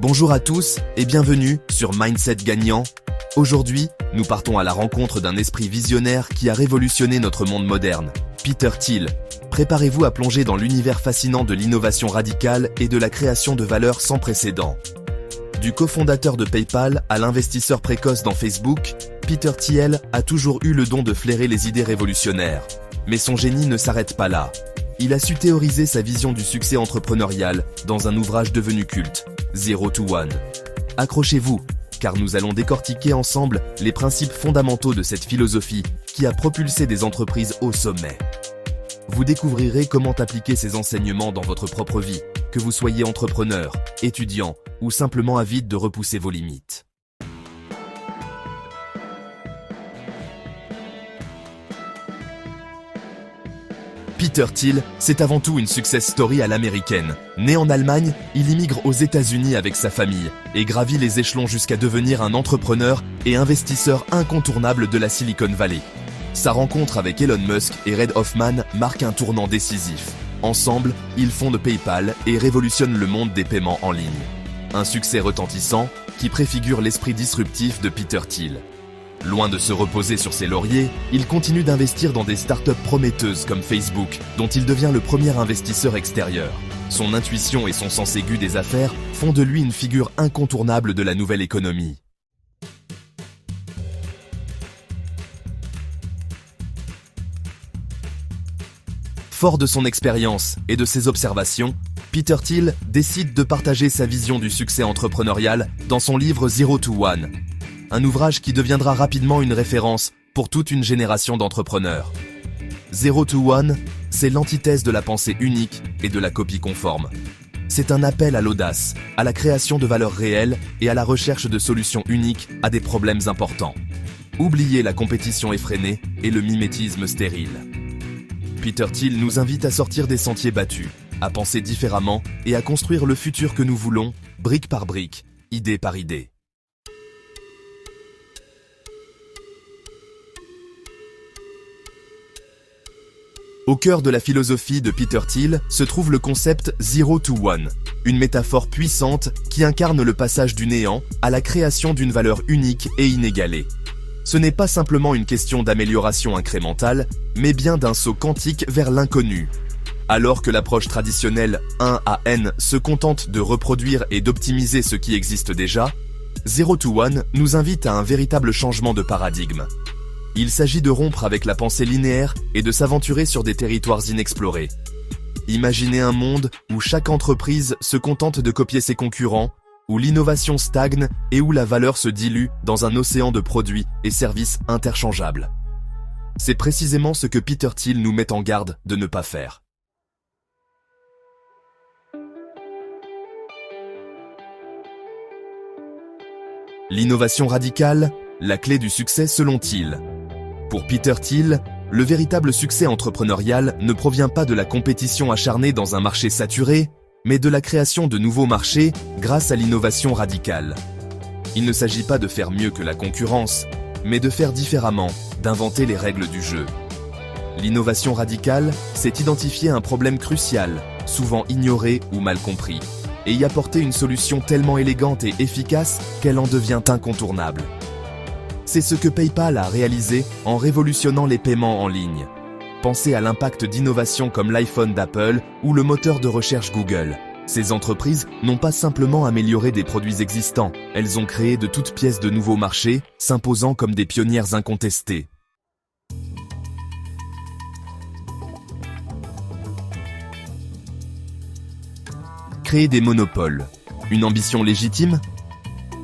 Bonjour à tous et bienvenue sur Mindset Gagnant. Aujourd'hui, nous partons à la rencontre d'un esprit visionnaire qui a révolutionné notre monde moderne, Peter Thiel. Préparez-vous à plonger dans l'univers fascinant de l'innovation radicale et de la création de valeur sans précédent. Du cofondateur de PayPal à l'investisseur précoce dans Facebook, Peter Thiel a toujours eu le don de flairer les idées révolutionnaires. Mais son génie ne s'arrête pas là. Il a su théoriser sa vision du succès entrepreneurial dans un ouvrage devenu culte, Zero to One. Accrochez-vous, car nous allons décortiquer ensemble les principes fondamentaux de cette philosophie qui a propulsé des entreprises au sommet. Vous découvrirez comment appliquer ces enseignements dans votre propre vie, que vous soyez entrepreneur, étudiant ou simplement avide de repousser vos limites. Peter Thiel, c'est avant tout une success story à l'américaine. Né en Allemagne, il immigre aux États-Unis avec sa famille et gravit les échelons jusqu'à devenir un entrepreneur et investisseur incontournable de la Silicon Valley. Sa rencontre avec Elon Musk et Reid Hoffman marque un tournant décisif. Ensemble, ils fondent PayPal et révolutionnent le monde des paiements en ligne. Un succès retentissant qui préfigure l'esprit disruptif de Peter Thiel. Loin de se reposer sur ses lauriers, il continue d'investir dans des startups prometteuses comme Facebook, dont il devient le premier investisseur extérieur. Son intuition et son sens aigu des affaires font de lui une figure incontournable de la nouvelle économie. Fort de son expérience et de ses observations, Peter Thiel décide de partager sa vision du succès entrepreneurial dans son livre Zero to One, un ouvrage qui deviendra rapidement une référence pour toute une génération d'entrepreneurs. Zero to One, c'est l'antithèse de la pensée unique et de la copie conforme. C'est un appel à l'audace, à la création de valeurs réelles et à la recherche de solutions uniques à des problèmes importants. Oubliez la compétition effrénée et le mimétisme stérile. Peter Thiel nous invite à sortir des sentiers battus, à penser différemment et à construire le futur que nous voulons, brique par brique, idée par idée. Au cœur de la philosophie de Peter Thiel se trouve le concept Zero to One, une métaphore puissante qui incarne le passage du néant à la création d'une valeur unique et inégalée. Ce n'est pas simplement une question d'amélioration incrémentale, mais bien d'un saut quantique vers l'inconnu. Alors que l'approche traditionnelle 1 à n se contente de reproduire et d'optimiser ce qui existe déjà, Zero to One nous invite à un véritable changement de paradigme. Il s'agit de rompre avec la pensée linéaire et de s'aventurer sur des territoires inexplorés. Imaginez un monde où chaque entreprise se contente de copier ses concurrents, où l'innovation stagne et où la valeur se dilue dans un océan de produits et services interchangeables. C'est précisément ce que Peter Thiel nous met en garde de ne pas faire. L'innovation radicale, la clé du succès selon Thiel. Pour Peter Thiel, le véritable succès entrepreneurial ne provient pas de la compétition acharnée dans un marché saturé, mais de la création de nouveaux marchés grâce à l'innovation radicale. Il ne s'agit pas de faire mieux que la concurrence, mais de faire différemment, d'inventer les règles du jeu. L'innovation radicale, c'est identifier un problème crucial, souvent ignoré ou mal compris, et y apporter une solution tellement élégante et efficace qu'elle en devient incontournable. C'est ce que PayPal a réalisé en révolutionnant les paiements en ligne. Pensez à l'impact d'innovations comme l'iPhone d'Apple ou le moteur de recherche Google. Ces entreprises n'ont pas simplement amélioré des produits existants, elles ont créé de toutes pièces de nouveaux marchés, s'imposant comme des pionnières incontestées. Créer des monopoles. Une ambition légitime ?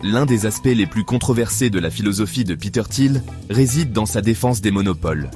L'un des aspects les plus controversés de la philosophie de Peter Thiel réside dans sa défense des monopoles.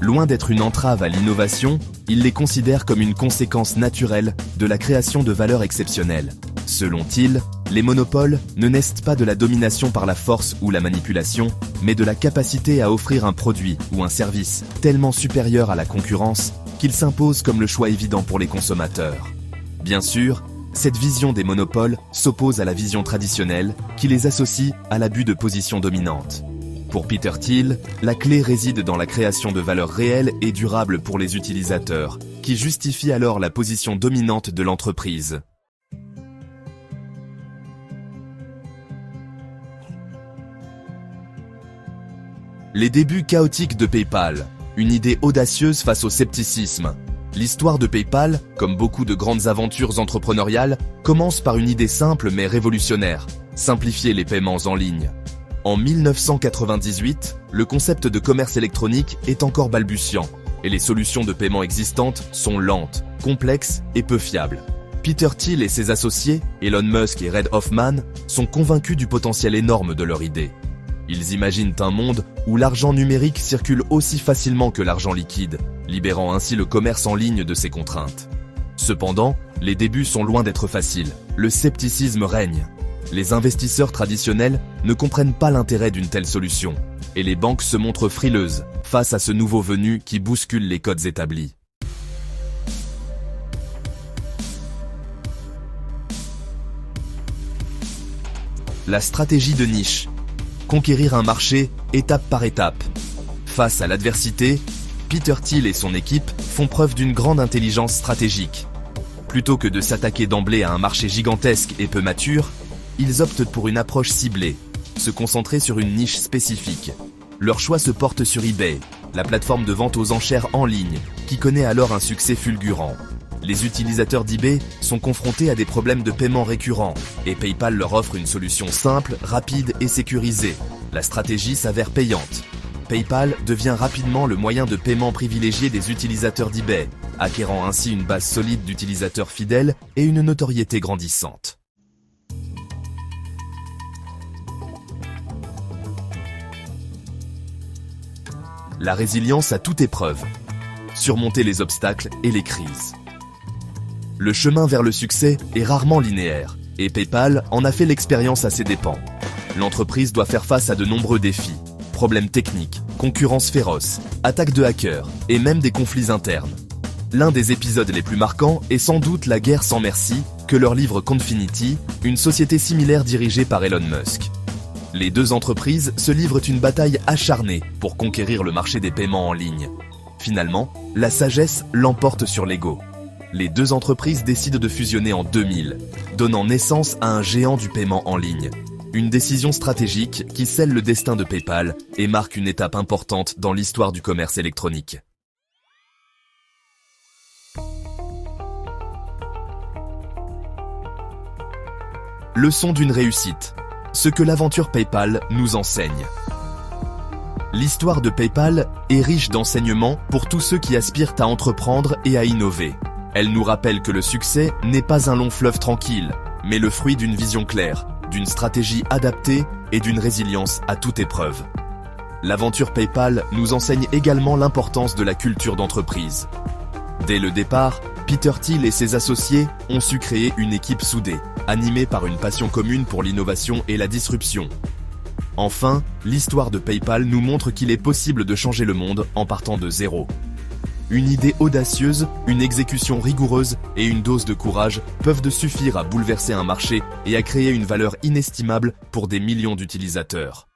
Loin d'être une entrave à l'innovation, il les considère comme une conséquence naturelle de la création de valeurs exceptionnelles. Selon Thiel, les monopoles ne naissent pas de la domination par la force ou la manipulation, mais de la capacité à offrir un produit ou un service tellement supérieur à la concurrence qu'il s'impose comme le choix évident pour les consommateurs. Bien sûr, cette vision des monopoles s'oppose à la vision traditionnelle qui les associe à l'abus de position dominante. Pour Peter Thiel, la clé réside dans la création de valeurs réelles et durables pour les utilisateurs, qui justifie alors la position dominante de l'entreprise. Les débuts chaotiques de PayPal, une idée audacieuse face au scepticisme. L'histoire de PayPal, comme beaucoup de grandes aventures entrepreneuriales, commence par une idée simple mais révolutionnaire, simplifier les paiements en ligne. En 1998, le concept de commerce électronique est encore balbutiant, et les solutions de paiement existantes sont lentes, complexes et peu fiables. Peter Thiel et ses associés, Elon Musk et Reid Hoffman, sont convaincus du potentiel énorme de leur idée. Ils imaginent un monde où l'argent numérique circule aussi facilement que l'argent liquide, libérant ainsi le commerce en ligne de ses contraintes. Cependant, les débuts sont loin d'être faciles. Le scepticisme règne. Les investisseurs traditionnels ne comprennent pas l'intérêt d'une telle solution, et les banques se montrent frileuses face à ce nouveau venu qui bouscule les codes établis. La stratégie de niche. Conquérir un marché étape par étape. Face à l'adversité, Peter Thiel et son équipe font preuve d'une grande intelligence stratégique. Plutôt que de s'attaquer d'emblée à un marché gigantesque et peu mature, ils optent pour une approche ciblée, se concentrer sur une niche spécifique. Leur choix se porte sur eBay, la plateforme de vente aux enchères en ligne, qui connaît alors un succès fulgurant. Les utilisateurs d'eBay sont confrontés à des problèmes de paiement récurrents, et PayPal leur offre une solution simple, rapide et sécurisée. La stratégie s'avère payante. PayPal devient rapidement le moyen de paiement privilégié des utilisateurs d'eBay, acquérant ainsi une base solide d'utilisateurs fidèles et une notoriété grandissante. La résilience à toute épreuve. Surmonter les obstacles et les crises. Le chemin vers le succès est rarement linéaire, et PayPal en a fait l'expérience à ses dépens. L'entreprise doit faire face à de nombreux défis, problèmes techniques, concurrence féroce, attaques de hackers, et même des conflits internes. L'un des épisodes les plus marquants est sans doute la guerre sans merci que leur livre Confinity, une société similaire dirigée par Elon Musk. Les deux entreprises se livrent une bataille acharnée pour conquérir le marché des paiements en ligne. Finalement, la sagesse l'emporte sur l'ego. Les deux entreprises décident de fusionner en 2000, donnant naissance à un géant du paiement en ligne. Une décision stratégique qui scelle le destin de PayPal et marque une étape importante dans l'histoire du commerce électronique. Leçon d'une réussite. Ce que l'aventure PayPal nous enseigne. L'histoire de PayPal est riche d'enseignements pour tous ceux qui aspirent à entreprendre et à innover. Elle nous rappelle que le succès n'est pas un long fleuve tranquille, mais le fruit d'une vision claire, d'une stratégie adaptée et d'une résilience à toute épreuve. L'aventure PayPal nous enseigne également l'importance de la culture d'entreprise. Dès le départ, Peter Thiel et ses associés ont su créer une équipe soudée, animée par une passion commune pour l'innovation et la disruption. Enfin, l'histoire de PayPal nous montre qu'il est possible de changer le monde en partant de zéro. Une idée audacieuse, une exécution rigoureuse et une dose de courage peuvent suffire à bouleverser un marché et à créer une valeur inestimable pour des millions d'utilisateurs.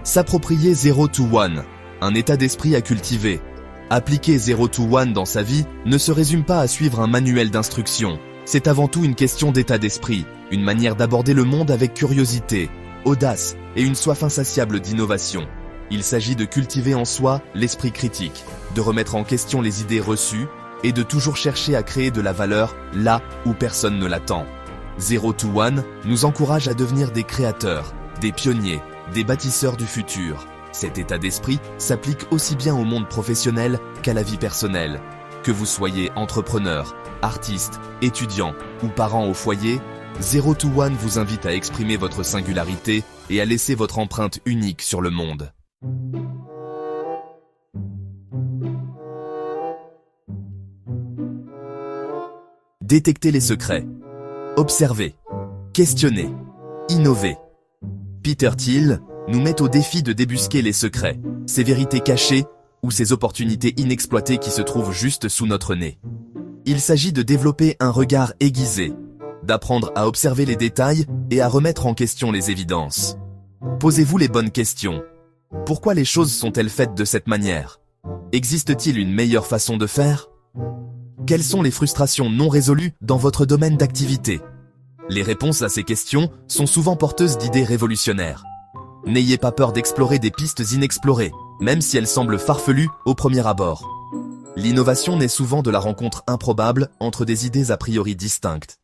S'approprier 0 to 1, un état d'esprit à cultiver. Appliquer 0 to 1 dans sa vie ne se résume pas à suivre un manuel d'instruction. C'est avant tout une question d'état d'esprit, une manière d'aborder le monde avec curiosité, audace et une soif insatiable d'innovation. Il s'agit de cultiver en soi l'esprit critique, de remettre en question les idées reçues et de toujours chercher à créer de la valeur là où personne ne l'attend. 0 to 1 nous encourage à devenir des créateurs, des pionniers, des bâtisseurs du futur. Cet état d'esprit s'applique aussi bien au monde professionnel qu'à la vie personnelle. Que vous soyez entrepreneur, artiste, étudiant ou parent au foyer, 0 to 1 vous invite à exprimer votre singularité et à laisser votre empreinte unique sur le monde. Détecter les secrets. Observer. Questionner. Innover. Peter Thiel nous met au défi de débusquer les secrets, ces vérités cachées ou ces opportunités inexploitées qui se trouvent juste sous notre nez. Il s'agit de développer un regard aiguisé, d'apprendre à observer les détails et à remettre en question les évidences. Posez-vous les bonnes questions. Pourquoi les choses sont-elles faites de cette manière? Existe-t-il une meilleure façon de faire? Quelles sont les frustrations non résolues dans votre domaine d'activité? Les réponses à ces questions sont souvent porteuses d'idées révolutionnaires. N'ayez pas peur d'explorer des pistes inexplorées, même si elles semblent farfelues au premier abord. L'innovation naît souvent de la rencontre improbable entre des idées a priori distinctes.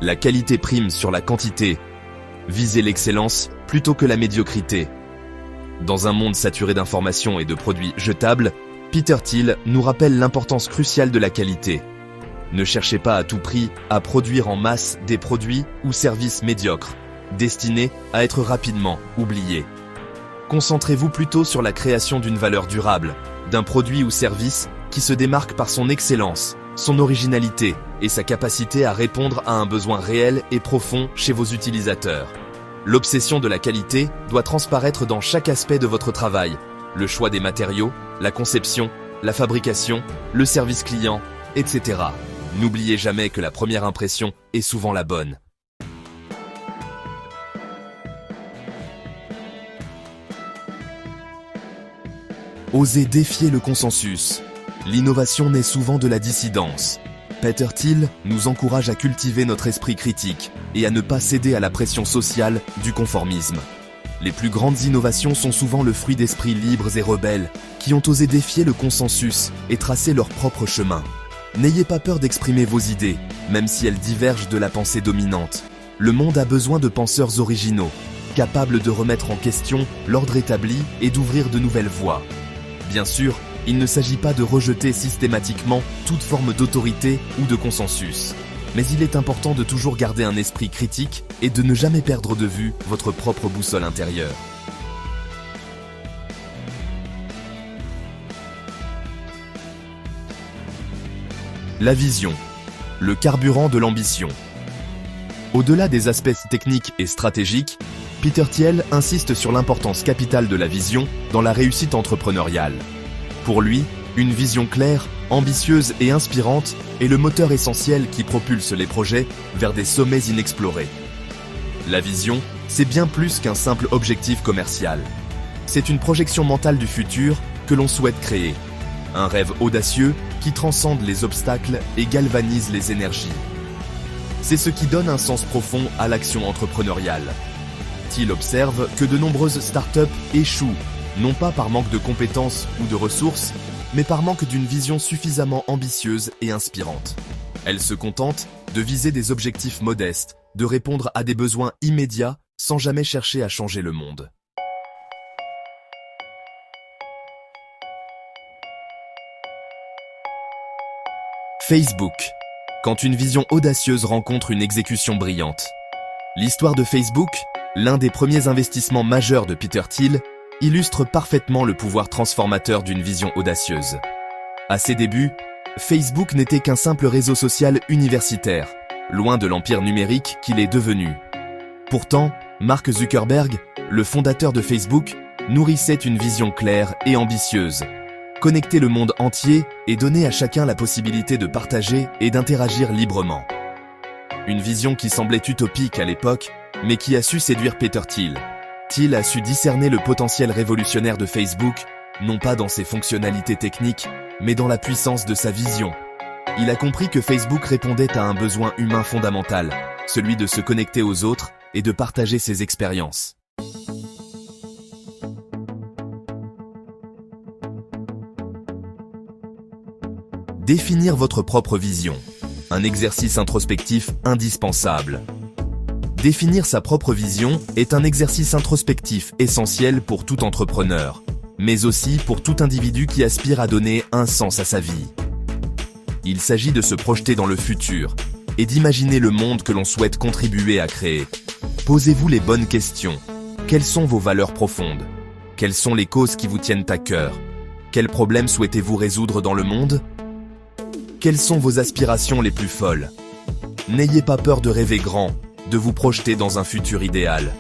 La qualité prime sur la quantité. Visez l'excellence plutôt que la médiocrité. Dans un monde saturé d'informations et de produits jetables, Peter Thiel nous rappelle l'importance cruciale de la qualité. Ne cherchez pas à tout prix à produire en masse des produits ou services médiocres, destinés à être rapidement oubliés. Concentrez-vous plutôt sur la création d'une valeur durable, d'un produit ou service qui se démarque par son excellence, son originalité et sa capacité à répondre à un besoin réel et profond chez vos utilisateurs. L'obsession de la qualité doit transparaître dans chaque aspect de votre travail, le choix des matériaux, la conception, la fabrication, le service client, etc. N'oubliez jamais que la première impression est souvent la bonne. Osez défier le consensus. L'innovation naît souvent de la dissidence. Peter Thiel nous encourage à cultiver notre esprit critique et à ne pas céder à la pression sociale du conformisme. Les plus grandes innovations sont souvent le fruit d'esprits libres et rebelles qui ont osé défier le consensus et tracer leur propre chemin. N'ayez pas peur d'exprimer vos idées, même si elles divergent de la pensée dominante. Le monde a besoin de penseurs originaux, capables de remettre en question l'ordre établi et d'ouvrir de nouvelles voies. Bien sûr, il ne s'agit pas de rejeter systématiquement toute forme d'autorité ou de consensus. Mais il est important de toujours garder un esprit critique et de ne jamais perdre de vue votre propre boussole intérieure. La vision, le carburant de l'ambition. Au-delà des aspects techniques et stratégiques, Peter Thiel insiste sur l'importance capitale de la vision dans la réussite entrepreneuriale. Pour lui, une vision claire, ambitieuse et inspirante est le moteur essentiel qui propulse les projets vers des sommets inexplorés. La vision, c'est bien plus qu'un simple objectif commercial. C'est une projection mentale du futur que l'on souhaite créer. Un rêve audacieux qui transcende les obstacles et galvanise les énergies. C'est ce qui donne un sens profond à l'action entrepreneuriale. Thiel observe que de nombreuses startups échouent, non pas par manque de compétences ou de ressources, mais par manque d'une vision suffisamment ambitieuse et inspirante. Elles se contentent de viser des objectifs modestes, de répondre à des besoins immédiats sans jamais chercher à changer le monde. Facebook. Quand une vision audacieuse rencontre une exécution brillante. L'histoire de Facebook, l'un des premiers investissements majeurs de Peter Thiel, illustre parfaitement le pouvoir transformateur d'une vision audacieuse. À ses débuts, Facebook n'était qu'un simple réseau social universitaire, loin de l'empire numérique qu'il est devenu. Pourtant, Mark Zuckerberg, le fondateur de Facebook, nourrissait une vision claire et ambitieuse. Connecter le monde entier et donner à chacun la possibilité de partager et d'interagir librement. Une vision qui semblait utopique à l'époque, mais qui a su séduire Peter Thiel. Thiel a su discerner le potentiel révolutionnaire de Facebook, non pas dans ses fonctionnalités techniques, mais dans la puissance de sa vision. Il a compris que Facebook répondait à un besoin humain fondamental, celui de se connecter aux autres et de partager ses expériences. Définir votre propre vision, un exercice introspectif indispensable. Définir sa propre vision est un exercice introspectif essentiel pour tout entrepreneur, mais aussi pour tout individu qui aspire à donner un sens à sa vie. Il s'agit de se projeter dans le futur et d'imaginer le monde que l'on souhaite contribuer à créer. Posez-vous les bonnes questions. Quelles sont vos valeurs profondes? Quelles sont les causes qui vous tiennent à cœur? Quels problèmes souhaitez-vous résoudre dans le monde? Quelles sont vos aspirations les plus folles? N'ayez pas peur de rêver grand, de vous projeter dans un futur idéal.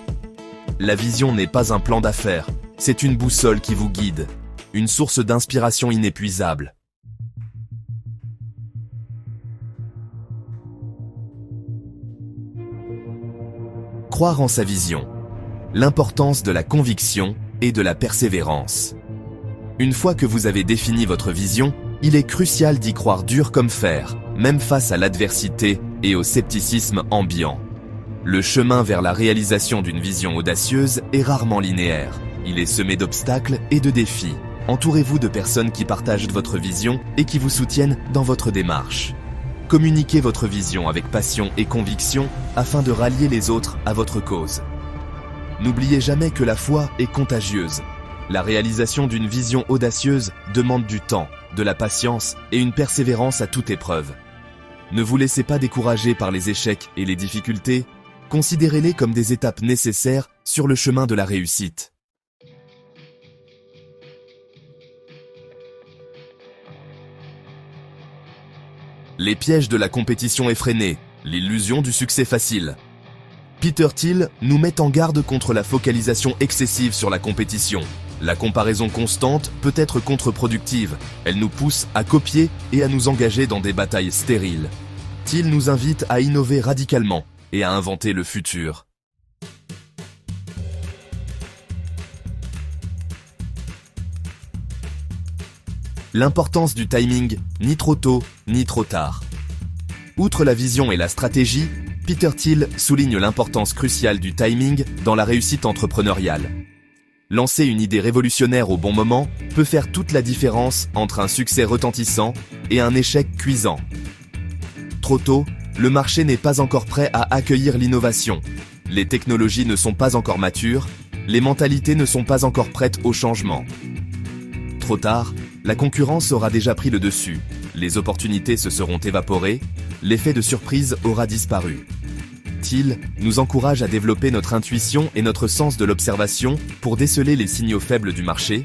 La vision n'est pas un plan d'affaires, c'est une boussole qui vous guide, une source d'inspiration inépuisable. Croire en sa vision. L'importance de la conviction et de la persévérance. Une fois que vous avez défini votre vision, il est crucial d'y croire dur comme fer, même face à l'adversité et au scepticisme ambiant. Le chemin vers la réalisation d'une vision audacieuse est rarement linéaire. Il est semé d'obstacles et de défis. Entourez-vous de personnes qui partagent votre vision et qui vous soutiennent dans votre démarche. Communiquez votre vision avec passion et conviction afin de rallier les autres à votre cause. N'oubliez jamais que la foi est contagieuse. La réalisation d'une vision audacieuse demande du temps, de la patience et une persévérance à toute épreuve. Ne vous laissez pas décourager par les échecs et les difficultés, considérez-les comme des étapes nécessaires sur le chemin de la réussite. Les pièges de la compétition effrénée, l'illusion du succès facile. Peter Thiel nous met en garde contre la focalisation excessive sur la compétition. La comparaison constante peut être contre-productive. Elle nous pousse à copier et à nous engager dans des batailles stériles. Thiel nous invite à innover radicalement et à inventer le futur. L'importance du timing, ni trop tôt, ni trop tard. Outre la vision et la stratégie, Peter Thiel souligne l'importance cruciale du timing dans la réussite entrepreneuriale. Lancer une idée révolutionnaire au bon moment peut faire toute la différence entre un succès retentissant et un échec cuisant. Trop tôt, le marché n'est pas encore prêt à accueillir l'innovation. Les technologies ne sont pas encore matures, les mentalités ne sont pas encore prêtes au changement. Trop tard, la concurrence aura déjà pris le dessus, les opportunités se seront évaporées, l'effet de surprise aura disparu. Thiel nous encourage à développer notre intuition et notre sens de l'observation pour déceler les signaux faibles du marché,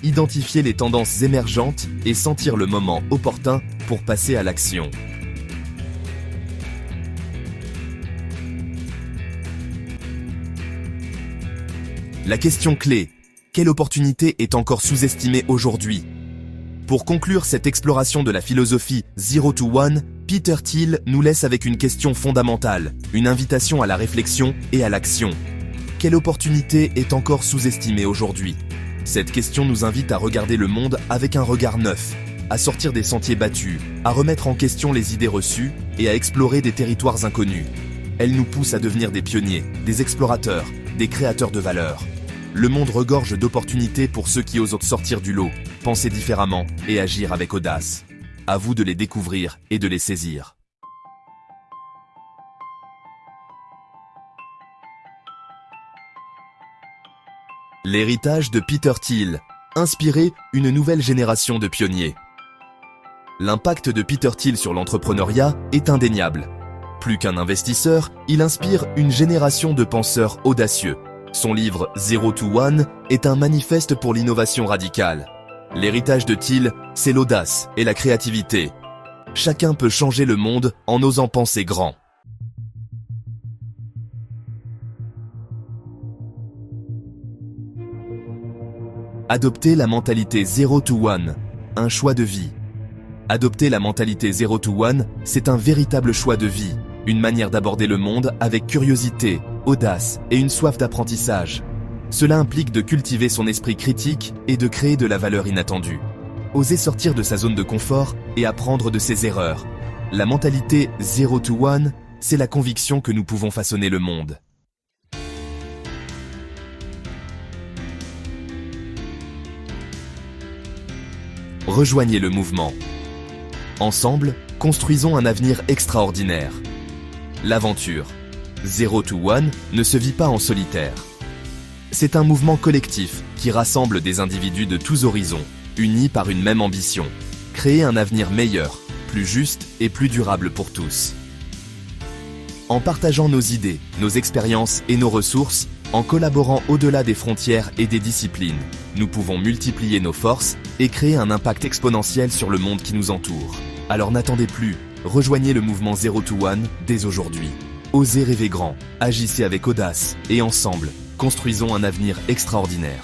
identifier les tendances émergentes et sentir le moment opportun pour passer à l'action. La question clé, quelle opportunité est encore sous-estimée aujourd'hui ? Pour conclure cette exploration de la philosophie Zero to One, Peter Thiel nous laisse avec une question fondamentale, une invitation à la réflexion et à l'action. Quelle opportunité est encore sous-estimée aujourd'hui ? Cette question nous invite à regarder le monde avec un regard neuf, à sortir des sentiers battus, à remettre en question les idées reçues et à explorer des territoires inconnus. Elle nous pousse à devenir des pionniers, des explorateurs, des créateurs de valeur. Le monde regorge d'opportunités pour ceux qui osent sortir du lot, penser différemment et agir avec audace. À vous de les découvrir et de les saisir. L'héritage de Peter Thiel, inspirer une nouvelle génération de pionniers. L'impact de Peter Thiel sur l'entrepreneuriat est indéniable. Plus qu'un investisseur, il inspire une génération de penseurs audacieux. Son livre Zero to One est un manifeste pour l'innovation radicale. L'héritage de Thiel, c'est l'audace et la créativité. Chacun peut changer le monde en osant penser grand. Adopter la mentalité Zero to One, un choix de vie. Adopter la mentalité Zero to One, c'est un véritable choix de vie, une manière d'aborder le monde avec curiosité, audace et une soif d'apprentissage. Cela implique de cultiver son esprit critique et de créer de la valeur inattendue. Oser sortir de sa zone de confort et apprendre de ses erreurs. La mentalité Zero to One, c'est la conviction que nous pouvons façonner le monde. Rejoignez le mouvement. Ensemble, construisons un avenir extraordinaire. L'aventure Zero to One ne se vit pas en solitaire. C'est un mouvement collectif qui rassemble des individus de tous horizons, unis par une même ambition, créer un avenir meilleur, plus juste et plus durable pour tous. En partageant nos idées, nos expériences et nos ressources, en collaborant au-delà des frontières et des disciplines, nous pouvons multiplier nos forces et créer un impact exponentiel sur le monde qui nous entoure. Alors n'attendez plus, rejoignez le mouvement Zero to One dès aujourd'hui. Osez rêver grand, agissez avec audace et ensemble, construisons un avenir extraordinaire.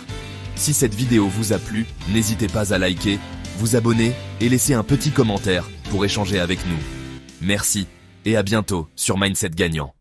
Si cette vidéo vous a plu, n'hésitez pas à liker, vous abonner et laisser un petit commentaire pour échanger avec nous. Merci et à bientôt sur Mindset Gagnant.